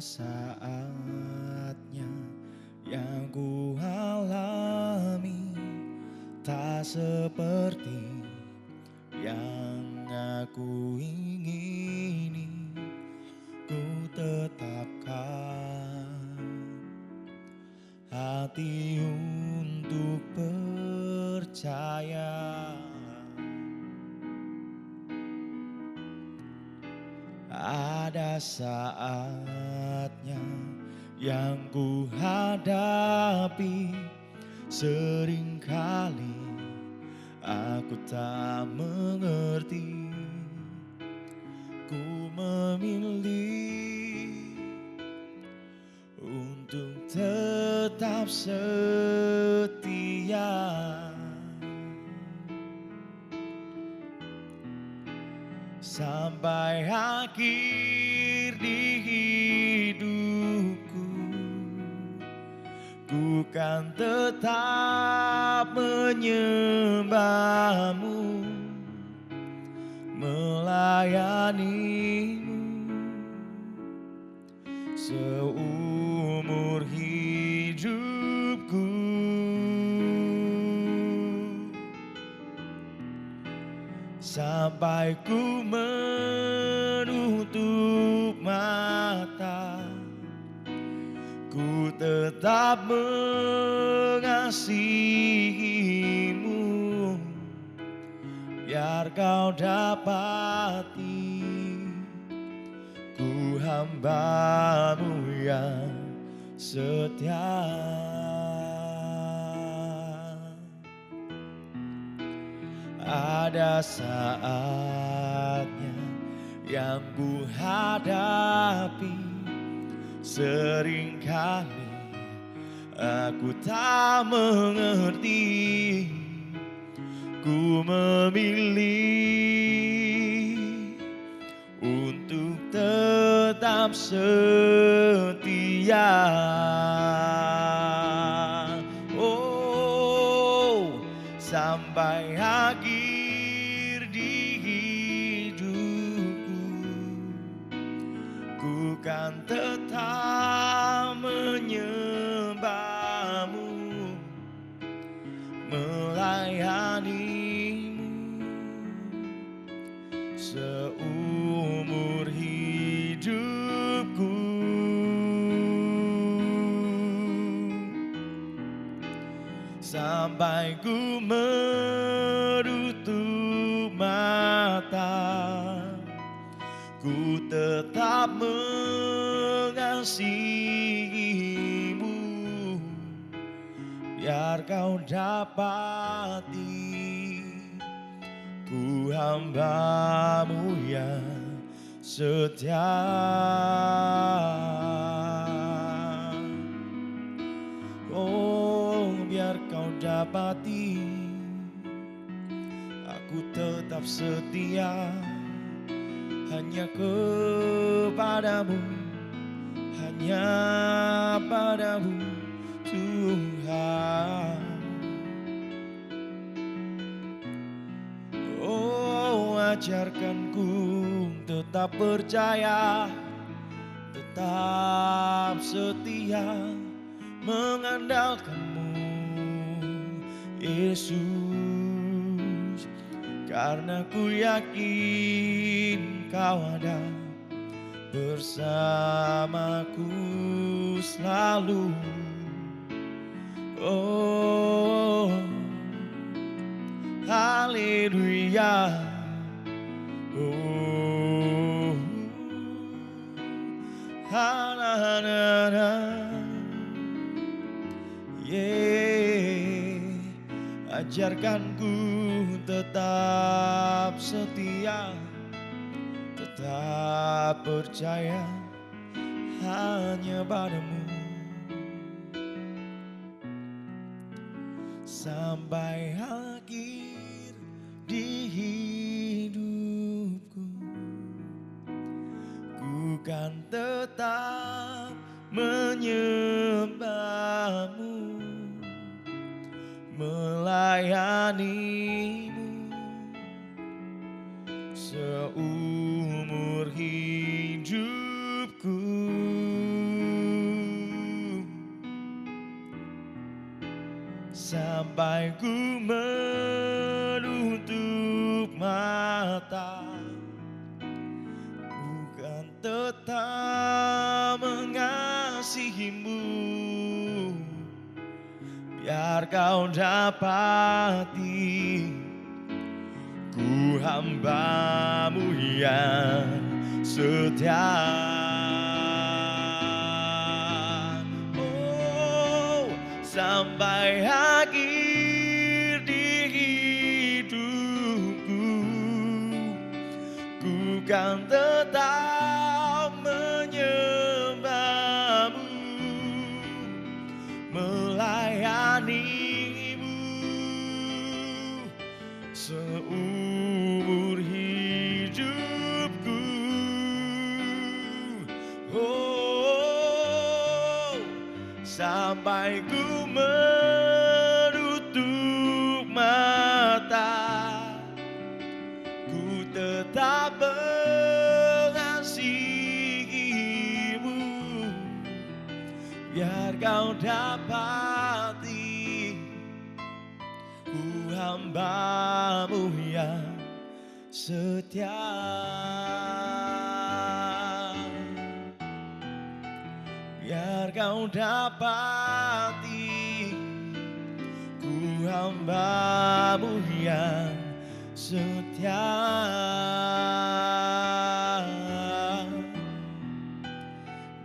saatnya yang ku alami tak seperti yang aku ingini. Ku tetapkan hati untuk percaya. Ada saatnya yang ku hadapi, seringkali aku tak mengerti. Ku memilih untuk tetap setia. Sampai akhir di hidupku, ku kan tetap menyembahmu, melayanimu seumur hidupku. Sampai ku menutup mata, ku tetap mengasihimu, biar kau dapati ku hambamu yang setia. Ada saatnya yang ku hadapi, seringkali aku tak mengerti. Ku memilih untuk tetap setia. Oh, sampai akhir di hidupku, ku kan tetap menyembahmu, melayanimu seumur hidupku. Sampai ku menutup mata, ku tetap mengasihimu, biar kau dapati ku hambamu yang setia. Oh, biar kau dapati aku tetap setia hanya kepadamu, hanya padamu Tuhan. Oh, ajarkanku tetap percaya, tetap setia, mengandalkanmu Yesus, karena ku yakin kau ada bersamaku selalu. Oh, haleluya. Oh, haleluya. Ajarkanku tetap setia, tetap percaya hanya padamu, sampai akhir di hidupku. Ku kan tetap menyembahmu, melayanimu seumur hidupku. sampai ku menutup mata. Ku kan tetap mengasihimu, biar kau dapati ku hamba-Mu yang setia. Oh, sampai akhir di hidupku, ku kan tetap menyembah-Mu, melayani-Mu seumur hidupku. Oh, sampai ku menutup mata, ku tetap mengasihi-Mu, biar kau dapati ku hamba-Mu yang setia. Biar kau dapati ku hamba-Mu yang setia.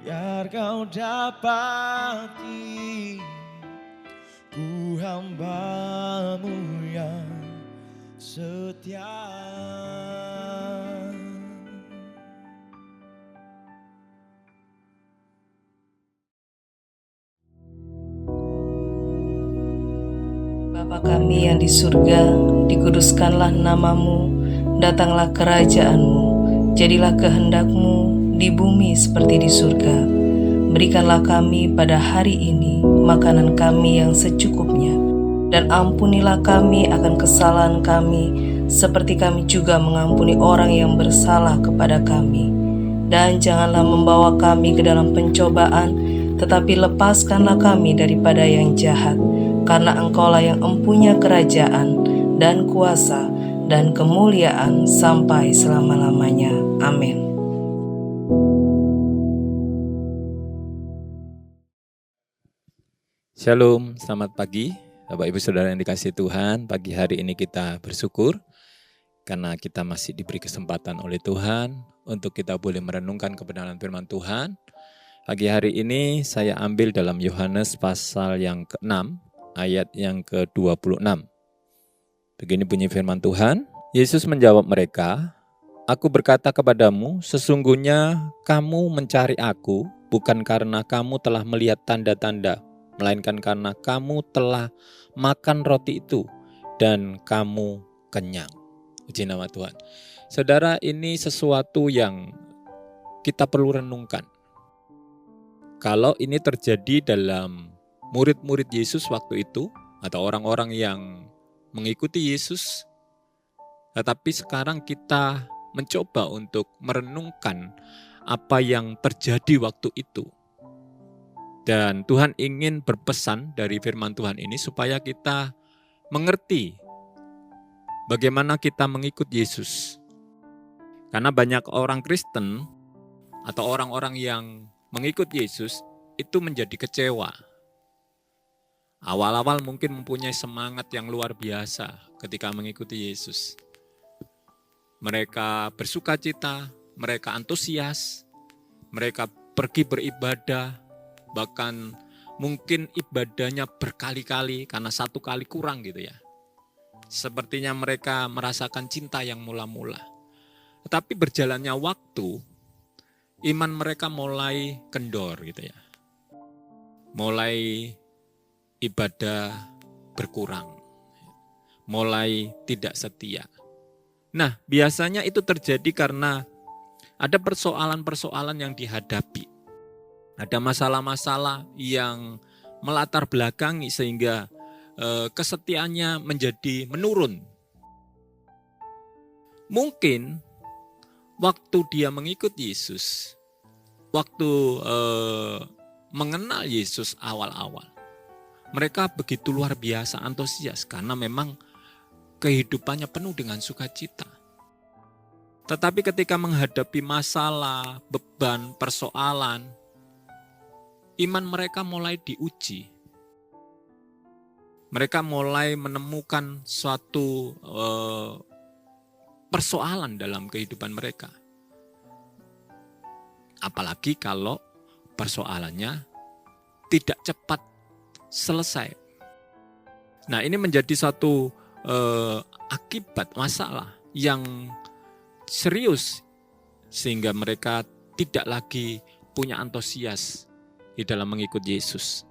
Biar kau dapati ku hamba-Mu yang setia. Bapa kami yang di surga, dikuduskanlah nama-Mu, datanglah kerajaan-Mu, jadilah kehendak-Mu di bumi seperti di surga. Berikanlah kami pada hari ini makanan kami yang secukupnya, dan ampunilah kami akan kesalahan kami, seperti kami juga mengampuni orang yang bersalah kepada kami. Dan janganlah membawa kami ke dalam pencobaan, tetapi lepaskanlah kami daripada yang jahat. Karena Engkaulah yang empunya kerajaan dan kuasa dan kemuliaan sampai selama-lamanya. Amin. Shalom, selamat pagi Bapak Ibu Saudara yang dikasihi Tuhan. Pagi hari ini kita bersyukur karena kita masih diberi kesempatan oleh Tuhan untuk kita boleh merenungkan kebenaran firman Tuhan. Pagi hari ini saya ambil dalam Yohanes pasal yang ke-6 ayat yang ke-26. Begini bunyi firman Tuhan, Yesus menjawab mereka, "Aku berkata kepadamu, sesungguhnya kamu mencari aku bukan karena kamu telah melihat tanda-tanda, melainkan karena kamu telah makan roti itu dan kamu kenyang." Puji nama Tuhan. Saudara, ini sesuatu yang kita perlu renungkan. Kalau ini terjadi dalam murid-murid Yesus waktu itu, atau orang-orang yang mengikuti Yesus, tetapi sekarang kita mencoba untuk merenungkan apa yang terjadi waktu itu. Dan Tuhan ingin berpesan dari firman Tuhan ini supaya kita mengerti bagaimana kita mengikut Yesus. Karena banyak orang Kristen atau orang-orang yang mengikut Yesus itu menjadi kecewa. Awal-awal mungkin mempunyai semangat yang luar biasa ketika mengikuti Yesus. Mereka bersuka cita, mereka antusias, mereka pergi beribadah, bahkan mungkin ibadahnya berkali-kali karena satu kali kurang gitu ya. Sepertinya mereka merasakan cinta yang mula-mula. Tetapi berjalannya waktu, iman mereka mulai kendor gitu ya. Mulai ibadah berkurang, mulai tidak setia. Nah, biasanya itu terjadi karena ada persoalan-persoalan yang dihadapi. Ada masalah-masalah yang melatar belakangi sehingga kesetiaannya menjadi menurun. Mungkin waktu dia mengikut Yesus, waktu mengenal Yesus awal-awal, Mereka begitu luar biasa antusias karena memang kehidupannya penuh dengan sukacita. Tetapi ketika menghadapi masalah, beban, persoalan, iman mereka mulai diuji. Mereka mulai menemukan suatu persoalan dalam kehidupan mereka. Apalagi kalau persoalannya tidak cepat selesai. Nah, ini menjadi suatu akibat masalah yang serius sehingga mereka tidak lagi punya antusias di dalam mengikut Yesus.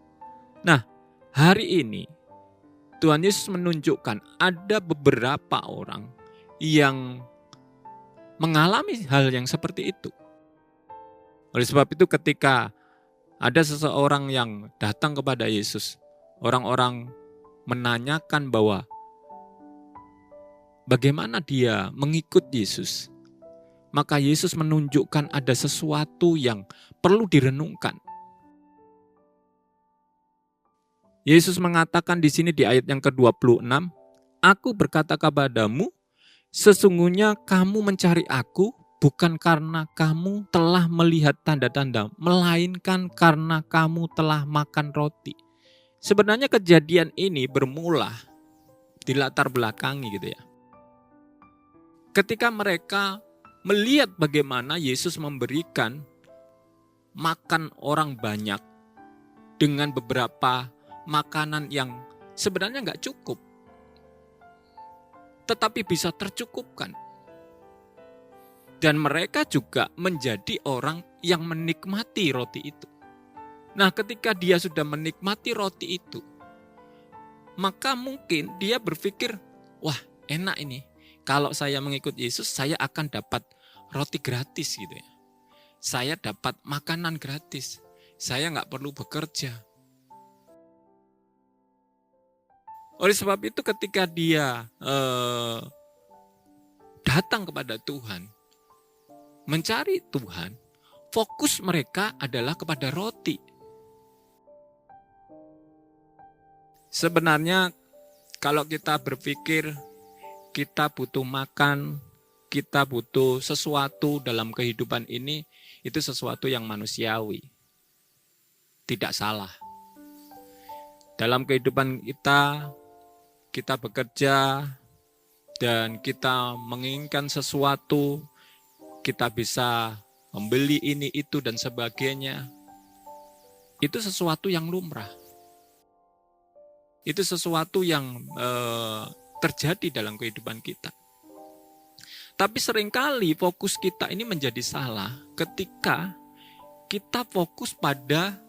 Nah, hari ini Tuhan Yesus menunjukkan ada beberapa orang yang mengalami hal yang seperti itu. Oleh sebab itu ketika ada seseorang yang datang kepada Yesus, orang-orang menanyakan bahwa bagaimana dia mengikut Yesus. Maka Yesus menunjukkan ada sesuatu yang perlu direnungkan. Yesus mengatakan di sini di ayat yang ke-26, "Aku berkata kepadamu, sesungguhnya kamu mencari aku bukan karena kamu telah melihat tanda-tanda, melainkan karena kamu telah makan roti." Sebenarnya kejadian ini bermula di latar belakangi gitu ya. Ketika mereka melihat bagaimana Yesus memberikan makan orang banyak dengan beberapa makanan yang sebenarnya nggak cukup, tetapi bisa tercukupkan. Dan mereka juga menjadi orang yang menikmati roti itu. Nah, ketika dia sudah menikmati roti itu, maka mungkin dia berpikir, wah enak ini. Kalau saya mengikut Yesus, saya akan dapat roti gratis gitu ya. Saya dapat makanan gratis. Saya nggak perlu bekerja. Oleh sebab itu ketika dia datang kepada Tuhan, mencari Tuhan, fokus mereka adalah kepada roti. Sebenarnya kalau kita berpikir kita butuh makan, kita butuh sesuatu dalam kehidupan ini, itu sesuatu yang manusiawi. Tidak salah. Dalam kehidupan kita bekerja dan kita menginginkan sesuatu, kita bisa membeli ini, itu, dan sebagainya. Itu sesuatu yang lumrah. Itu sesuatu yang terjadi dalam kehidupan kita. Tapi seringkali fokus kita ini menjadi salah ketika kita fokus pada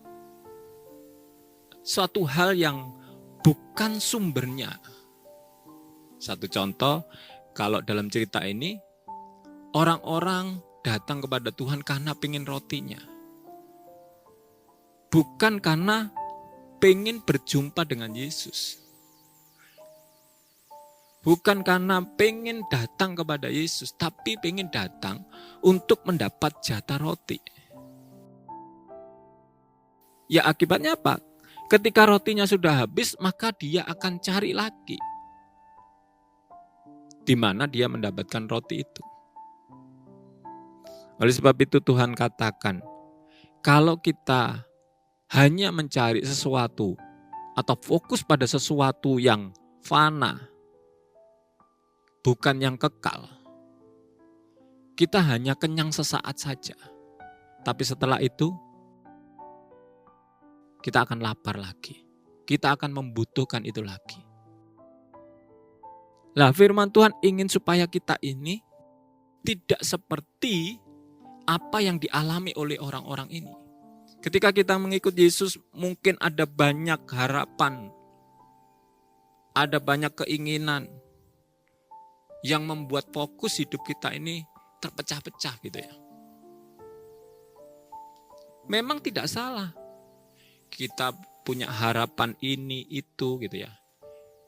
suatu hal yang bukan sumbernya. Satu contoh, kalau dalam cerita ini, orang-orang datang kepada Tuhan karena pengen rotinya. Bukan karena pengen berjumpa dengan Yesus. Bukan karena pengen datang kepada Yesus, tapi pengen datang untuk mendapat jatah roti. Ya akibatnya apa? Ketika rotinya sudah habis, maka dia akan cari lagi. Di mana dia mendapatkan roti itu. Oleh sebab itu Tuhan katakan, kalau kita hanya mencari sesuatu atau fokus pada sesuatu yang fana, bukan yang kekal, kita hanya kenyang sesaat saja. Tapi setelah itu, kita akan lapar lagi. Kita akan membutuhkan itu lagi. Nah, firman Tuhan ingin supaya kita ini tidak seperti apa yang dialami oleh orang-orang ini. Ketika kita mengikut Yesus, mungkin ada banyak harapan, ada banyak keinginan yang membuat fokus hidup kita ini terpecah-pecah gitu ya. Memang tidak salah. Kita punya harapan ini, itu gitu ya.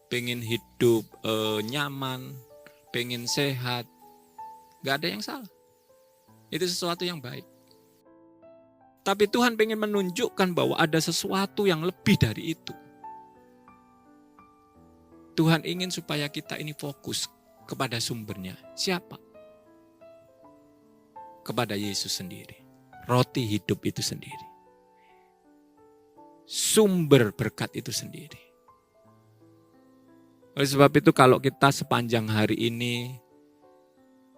Pengen hidup nyaman, pengen sehat. Gak ada yang salah. Itu sesuatu yang baik. Tapi Tuhan pengen menunjukkan bahwa ada sesuatu yang lebih dari itu. Tuhan ingin supaya kita ini fokus kepada sumbernya. Siapa? Kepada Yesus sendiri. Roti hidup itu sendiri. Sumber berkat itu sendiri. Oleh sebab itu kalau kita sepanjang hari ini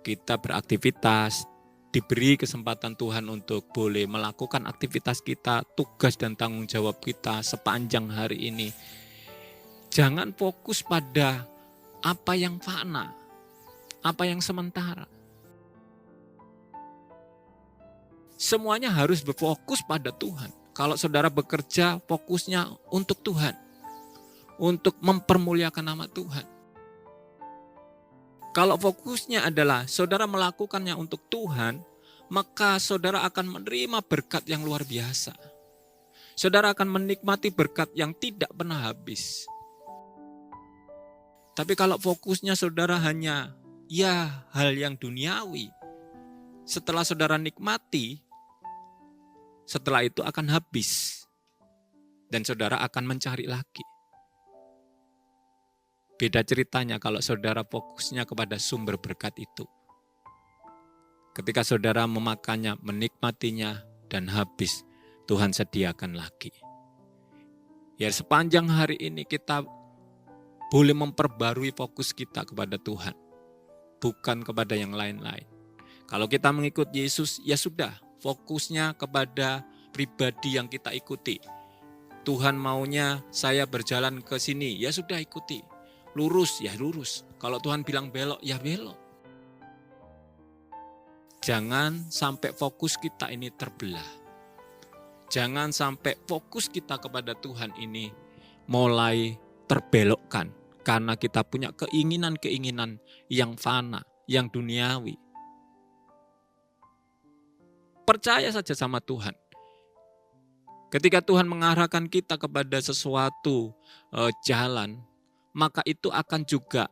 kita beraktivitas, diberi kesempatan Tuhan untuk boleh melakukan aktivitas kita, tugas dan tanggung jawab kita sepanjang hari ini. Jangan fokus pada apa yang fana, apa yang sementara. Semuanya harus berfokus pada Tuhan. Kalau saudara bekerja, fokusnya untuk Tuhan. Untuk mempermuliakan nama Tuhan. Kalau fokusnya adalah saudara melakukannya untuk Tuhan, maka saudara akan menerima berkat yang luar biasa. Saudara akan menikmati berkat yang tidak pernah habis. Tapi kalau fokusnya saudara hanya hal yang duniawi, setelah saudara nikmati, setelah itu akan habis. Dan saudara akan mencari lagi. Beda ceritanya kalau saudara fokusnya kepada sumber berkat itu. Ketika saudara memakannya, menikmatinya, dan habis, Tuhan sediakan lagi. Ya sepanjang hari ini kita boleh memperbarui fokus kita kepada Tuhan. Bukan kepada yang lain-lain. Kalau kita mengikut Yesus, ya sudah, fokusnya kepada pribadi yang kita ikuti. Tuhan maunya saya berjalan ke sini, ya sudah ikuti. Lurus, ya lurus. Kalau Tuhan bilang belok, ya belok. Jangan sampai fokus kita ini terbelah. Jangan sampai fokus kita kepada Tuhan ini mulai terbelokkan. Karena kita punya keinginan-keinginan yang fana, yang duniawi. Percaya saja sama Tuhan. Ketika Tuhan mengarahkan kita kepada sesuatu jalan, maka itu akan juga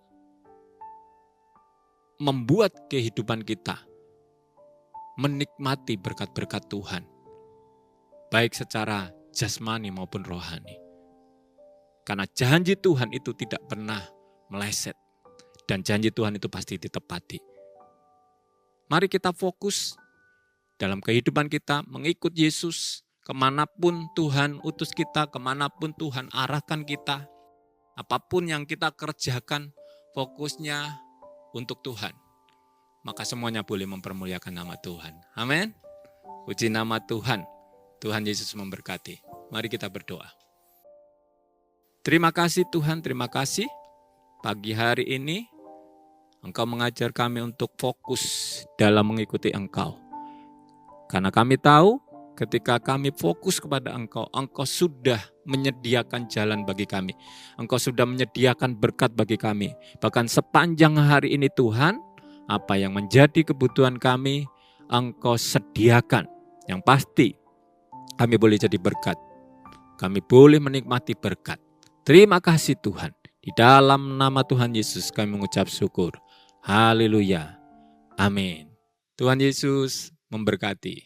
membuat kehidupan kita menikmati berkat-berkat Tuhan. Baik secara jasmani maupun rohani. Karena janji Tuhan itu tidak pernah meleset. Dan janji Tuhan itu pasti ditepati. Mari kita fokus dalam kehidupan kita mengikut Yesus. Kemanapun Tuhan utus kita, kemanapun Tuhan arahkan kita. Apapun yang kita kerjakan, fokusnya untuk Tuhan. Maka semuanya boleh mempermuliakan nama Tuhan. Amin. Puji nama Tuhan. Tuhan Yesus memberkati. Mari kita berdoa. Terima kasih Tuhan, terima kasih. Pagi hari ini, Engkau mengajar kami untuk fokus dalam mengikuti Engkau. Karena kami tahu, ketika kami fokus kepada Engkau, Engkau sudah menyediakan jalan bagi kami. Engkau sudah menyediakan berkat bagi kami. Bahkan sepanjang hari ini Tuhan, apa yang menjadi kebutuhan kami, Engkau sediakan. Yang pasti, kami boleh jadi berkat. Kami boleh menikmati berkat. Terima kasih Tuhan. Di dalam nama Tuhan Yesus kami mengucap syukur. Haleluya. Amin. Tuhan Yesus memberkati.